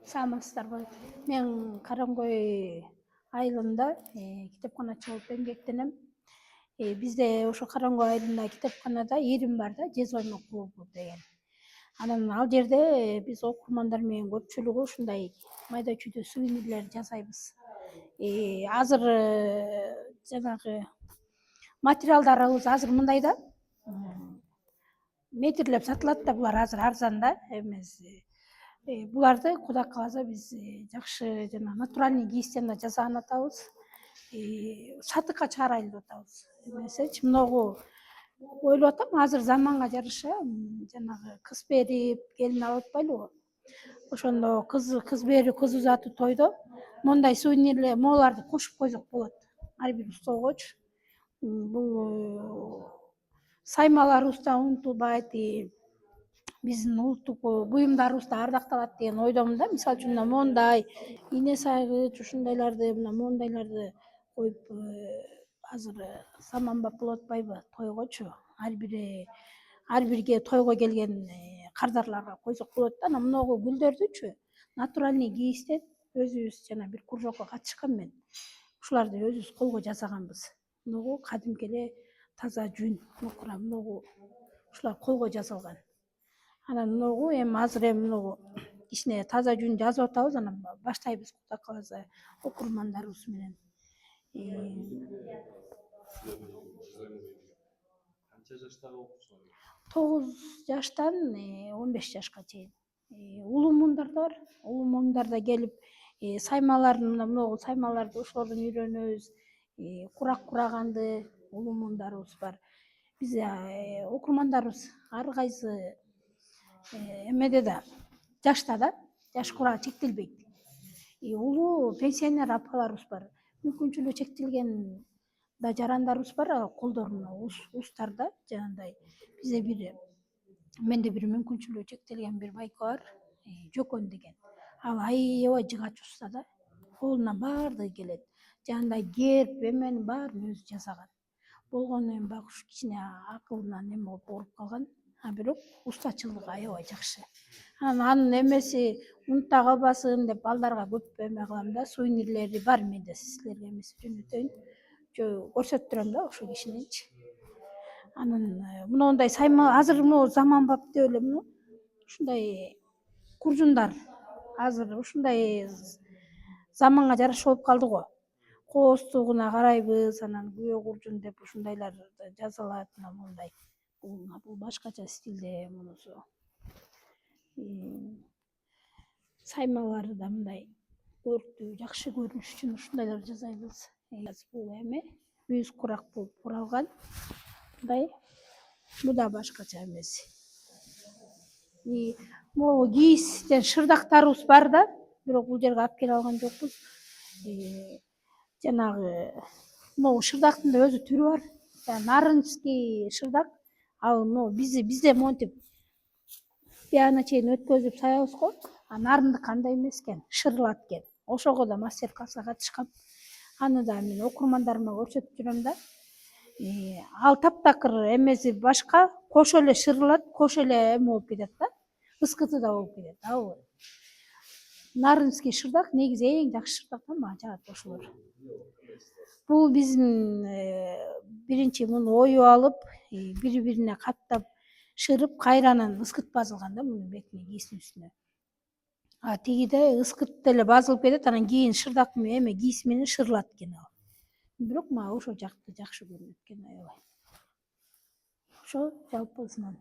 Саламатсыздарбы? Мен Караңгой айылында китепканачы болуп эмгектенем. Бизде ошо Караңгой айылында китепканада ирим бар да, Жез оймок клубу деген. Анан ал жерде биз окурмандар менен көпчүлүгү ушундай майда чүйдө сувенирлер жасайбыз. Азыр жанагы материалдарыбыз азыр мындай да, метрлеп сатылат да, булар азыр арзан да эмеси. Буларды Кудай кааласа биз жакшы жана натуральный кийиштен да жасаган атабыз. Сатыкка чыгарайлы деп атабыз. Эмесечи могу ойлоп атам, азыр заманга жараша жанагы кыз берип келин алып атпайлыбы? Ошондо кыз берип, кыз узатуу тойдо мондай сувенирлер, могуларды кошуп койсок болот. Ар бир столгочу. Бул саймаларыбыз да унутулбайт, биздин улуттук буюмдарыбыз да ардакталат деген ойдомун да. Мисалы үчүн мына мондай ийне сайгыч ушундайларды, мына мондайларды коюп азыр заманбап болуп атпайбы тойгочу? Ар бирге тойго келген кардарларга койсок болот да. Анан могу гүлдөрдүчү натуральный кийиштен өзүбүз жана бир кружокко катышкам мен. Ушуларды өзүбүз колго жасаганбыз. Могу кадимки эле таза жүн, нукура могу ушулар колго жасалган. Анан могу эми азыр могу кичине таза жүн жазып атабыз, анан баштайбыз Кудай кааласа окурмандарыбыз менен. Канча жаштагы окуучулар? 9 жаштан 15 жашка чейин. Улуу муундар да бар. Улуу муундар да келип саймаларын, мына могу саймаларды ошолордон үйрөнөбүз. Курак кураганды улуу муундарыбыз бар. Биз окурмандарыбыз ар кайсы эмеде да, жашта да, жаш курагы чектелбейт. Улуу пенсионер апаларыбыз бар. Мүмкүнчүлүгү чектелген да жарандарыбыз бар, колдорунда устар да, жанагындай. Бизде менде бир мүмкүнчүлүгү чектелген бир байке бар, Жөкөн деген. Ал аябай жыгач уста да. Колунан баардыгы келет. Жанагындай герб эменин баарын өзү жасаган. Болгону эми баягы ушу кичине акылынан эме болуп ооруп калган. Бирок устачылыгы аябай жакшы. Анын эмеси унута калбасын деп балдарга көп эме кылам да, сувенирлери бар менде, силерге эмес жөнөтөйүн. Көрсөтүп турам да ошол кишиничи. Анан моундай сайма азыр заманбап деп эле ушундай куржундар азыр ушундай заманга жараша болуп калды го. Кооздугуна карайбыз, анан күбө куржун деп ушундайлар жасалат, мына мондай. Бул башкача стилде мунусу. Саймалары да мындай көрктүү, жакшы көрүнүш үчүн ушундайларды жасайбыз. Бул эме мүйүз курак болуп куралган. Мындай. Бул да башкача эмеси. Могу кийиштен шырдактарыбыз бар да, бирок бул жерге алып келе алган жокпуз. Жанагы могу шырдактын да өзү түрү бар. Нарынский шырдак. Ал бизде монтип бияна чейин өткөзүп саябыз го. Нарындык андай эмес экен, шырылат экен. Ошого да мастер класска катышкам. Аны да мен окурмандарыма көрсөтүп жүрөм да. Ал таптакыр эмеси башка, кош эле шырылат, кош эле эме болуп кетет да. Ыскыты да болуп кетет. Ал нарынский шырдак негизи эң жакшы шырдак да, мага жагат ошолор. Бул биздин биринчи муну оюп алып, бири-бирине каттап шырып, кайранан ыскыт базылган да мунун бетине, кийиштин үстүнө. Тигиде ыскыт деле базылып кетет, анан кийин шырдак эме кийиз менен шырылат экен ал. Бирок мага ошо жакшы көрүнөт экен аябай. Ошо жалпысынан.